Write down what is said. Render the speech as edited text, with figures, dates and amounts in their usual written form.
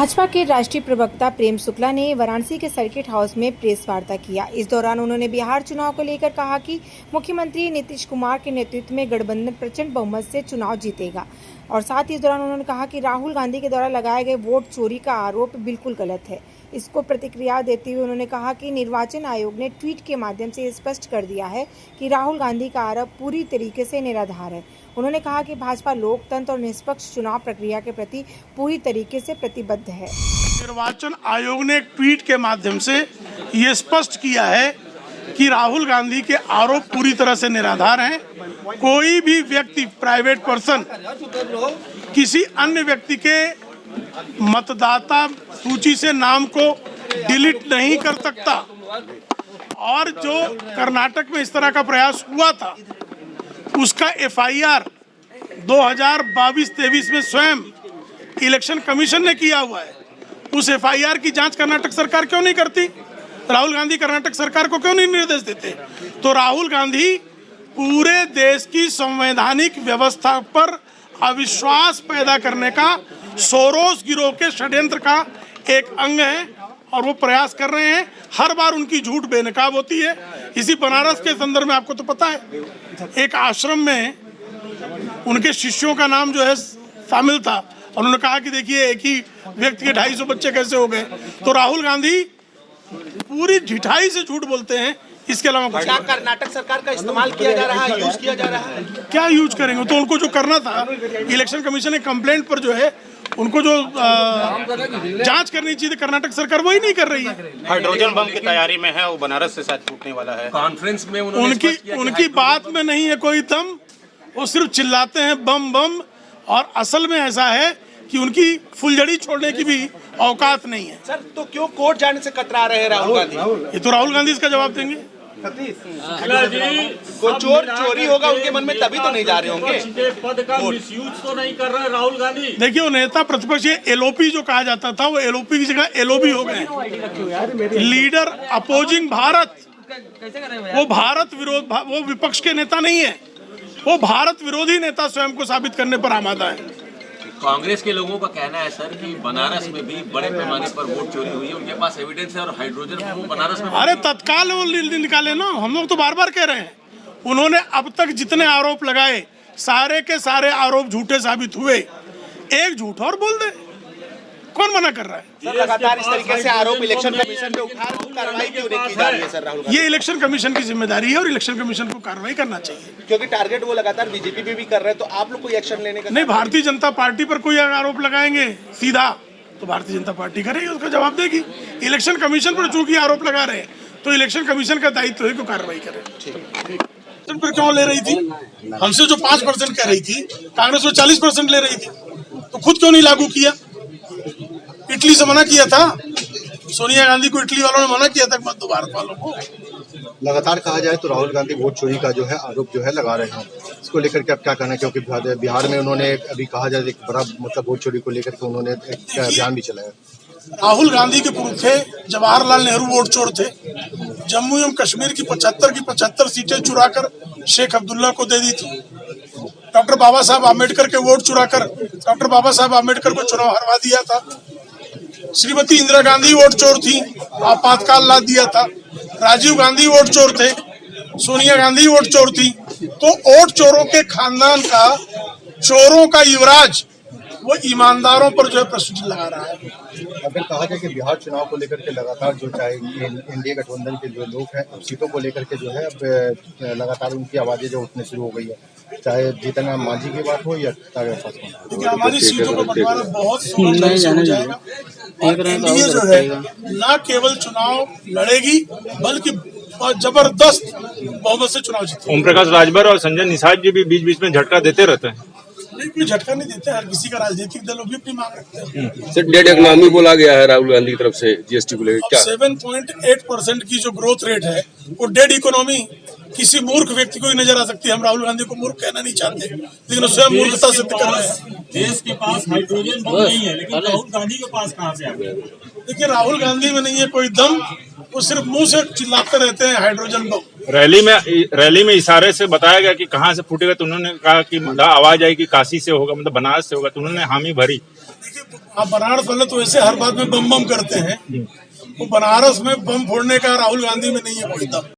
भाजपा के राष्ट्रीय प्रवक्ता प्रेम शुक्ला ने वाराणसी के सर्किट हाउस में प्रेस वार्ता किया। इस दौरान उन्होंने बिहार चुनाव को लेकर कहा कि मुख्यमंत्री नीतीश कुमार के नेतृत्व में गठबंधन प्रचंड बहुमत से चुनाव जीतेगा और साथ ही इस दौरान उन्होंने कहा कि राहुल गांधी के द्वारा लगाए गए वोट चोरी का आरोप बिल्कुल गलत है। इसको प्रतिक्रिया देते हुए उन्होंने कहा कि निर्वाचन आयोग ने ट्वीट के माध्यम से स्पष्ट कर दिया है कि राहुल गांधी का आरोप पूरी तरीके से निराधार है। उन्होंने कहा कि भाजपा लोकतंत्र और निष्पक्ष चुनाव प्रक्रिया के प्रति पूरी तरीके से प्रतिबद्ध है। निर्वाचन आयोग ने एक ट्वीट के माध्यम से ये स्पष्ट किया है कि राहुल गांधी के आरोप पूरी तरह से निराधार हैं। कोई भी व्यक्ति, प्राइवेट पर्सन, किसी अन्य व्यक्ति के मतदाता सूची से नाम को डिलीट नहीं कर सकता और जो कर्नाटक में इस तरह का प्रयास हुआ था उसका FIR 2022-23 में स्वयं इलेक्शन कमीशन ने किया हुआ है। उस FIR की जांच कर्नाटक सरकार क्यों नहीं करती? राहुल गांधी कर्नाटक सरकार को क्यों नहीं निर्देश देते? तो राहुल गांधी पूरे देश की संवैधानिक व्यवस्था पर अविश्वास पैदा करने का सोरोस गिरोह के षड्यंत्र का एक अंग है और वो प्रयास कर रहे हैं। हर बार उनकी झूठ बेनकाब होती है। इसी बनारस के संदर्भ में आपको तो पता है, एक आश्रम में उनके शिष्यों का नाम जो है शामिल था और उन्होंने कहा कि देखिए एक ही व्यक्ति के 250 बच्चे कैसे हो गए। तो राहुल गांधी पूरी ढिठाई से झूठ बोलते हैं। इसके अलावा क्या कर्नाटक सरकार का इस्तेमाल किया जा रहा है, यूज किया जा रहा है? क्या यूज करेंगे? तो उनको जो करना था, इलेक्शन कमीशन ने कंप्लेंट पर जो है उनको जो जांच करनी चाहिए कर्नाटक सरकार वही नहीं कर रही है। हाइड्रोजन बम की तैयारी में है, वो बनारस से शायद फूटने वाला है। कॉन्फ्रेंस में उनकी बात में नहीं है कोई दम, वो सिर्फ चिल्लाते हैं बम बम। और असल में ऐसा है कि उनकी फुलझड़ी छोड़ने की भी औकात नहीं है। सर, तो क्यों कोर्ट जाने से कतरा रहे राहुल गांधी? ये तो राहुल गांधी इसका जवाब देंगे। कोई चोरी होगा उनके मन में तभी तो नहीं जा रहे होंगे। पद का मिसयूज तो नहीं कर रहे राहुल गांधी। देखिए, वो नेता प्रतिपक्ष LOP जो कहा जाता था वो LOP की जगह LOB हो गए। लीडर अपोजिंग भारत, वो भारत विरोध, वो विपक्ष के नेता नहीं है, वो भारत विरोधी नेता स्वयं को साबित करने पर आमादा है। कांग्रेस के लोगों का कहना है सर कि बनारस में भी बड़े पैमाने पर वोट चोरी हुई है, उनके पास एविडेंस है और हाइड्रोजन बम बनारस में। अरे तत्काल वो निकाले ना, हम लोग तो बार बार कह रहे हैं। उन्होंने अब तक जितने आरोप लगाए सारे के सारे आरोप झूठे साबित हुए। एक झूठ और बोल दे, कौन मना कर रहा है? सर, लगातार इस तरीके से आरोप इलेक्शन कमीशन पे उठा रहे, कार्रवाई क्यों नहीं की जा रही है सर राहुल गांधी? ये इलेक्शन कमीशन की जिम्मेदारी है और इलेक्शन कमीशन को कार्रवाई करना चाहिए, क्योंकि टारगेट वो लगातार बीजेपी पे भी कर रहे हैं। तो आप लोग कोई एक्शन लेने का नहीं? भारतीय जनता पार्टी पर कोई आरोप लगाएंगे सीधा तो भारतीय जनता पार्टी करेगी, उसका जवाब देगी। इलेक्शन कमीशन पर चूंकि आरोप लगा रहे हैं तो इलेक्शन कमीशन का दायित्व है कि कार्रवाई करे। पर क्यों ले रही थी? हमसे जो 5% कह रही थी, कांग्रेस में 40% ले रही थी, तो खुद क्यों नहीं लागू किया? इटली से मना किया था, सोनिया गांधी को इटली वालों ने मना किया था मध्य भारत वालों को। लगातार कहा जाए तो राहुल गांधी वोट चोरी का जो है आरोप जो है लगा रहे हैं, इसको लेकर के आप क्या कहना है? क्योंकि बिहार में उन्होंने अभी कहा जाए एक बड़ा मतलब वोट चोरी को लेकर के उन्होंने एक अभियान भी चलाया। राहुल गांधी के पूर्व थे जवाहरलाल नेहरू वोट चोर थे। जम्मू एवं कश्मीर की 75 सीटें चुराकर शेख अब्दुल्ला को दे दी थी। डॉक्टर बाबा साहब आम्बेडकर के वोट चुराकर डॉक्टर बाबा साहब आम्बेडकर को चुनाव हरवा दिया था। श्रीमती इंदिरा गांधी वोट चोर थी, आपातकाल ला दिया था। राजीव गांधी वोट चोर थे, सोनिया गांधी वोट चोर थी। तो वोट चोरों के खानदान का, चोरों का युवराज वो ईमानदारों पर जो है प्रश्न लगा रहा है। अगर कहा जाए कि बिहार चुनाव को लेकर के लगातार जो चाहे एनडीए गठबंधन के जो लोग हैं सीटों को लेकर के जो है अब लगातार उनकी आवाजें जो उठने शुरू हो गई है, चाहे जीतन राम मांझी की बात हो या देखिए, हमारी सीटों का बंटवारा बहुत समझदारी से हो जाएगा और एनडीए जो है न केवल चुनाव लड़ेगी बल्कि जबरदस्त बहुमत से चुनाव जीतेगी। ओम प्रकाश राजभर और संजय निषाद जी भी बीच बीच में झटका देते रहते हैं। नहीं, कोई झटका नहीं देते, हर किसी का राजनीतिक दल भी अपनी मांग रखते हैं। सर, डेढ़ इकोनॉमी बोला गया है राहुल गांधी की तरफ से जीएसटी को लेकर, क्या 7.8% की जो ग्रोथ रेट है वो डेड इकोनॉमी किसी मूर्ख व्यक्ति को ही नजर आ सकती है। हम राहुल गांधी को मूर्ख कहना नहीं चाहते, लेकिन वो स्वयं मूर्खता सिद्ध कर रहे हैं। देश के पास हाइड्रोजन बम नहीं है, लेकिन राहुल गांधी के पास कहाँ से आ गया? देखिए, राहुल गांधी में नहीं है कोई दम, वो सिर्फ मुंह से चिल्लाते रहते हैं हाइड्रोजन बम। रैली में इशारे से बताया गया कि कहाँ से फूटेगा, तो उन्होंने कहा कि आवाज आई कि काशी से होगा, मतलब बनारस से होगा, तो उन्होंने हामी भरी। आप बनारस वाले तो ऐसे हर बात में बम बम करते हैं, वो बनारस में बम फोड़ने का राहुल गांधी में नहीं है कोई दम।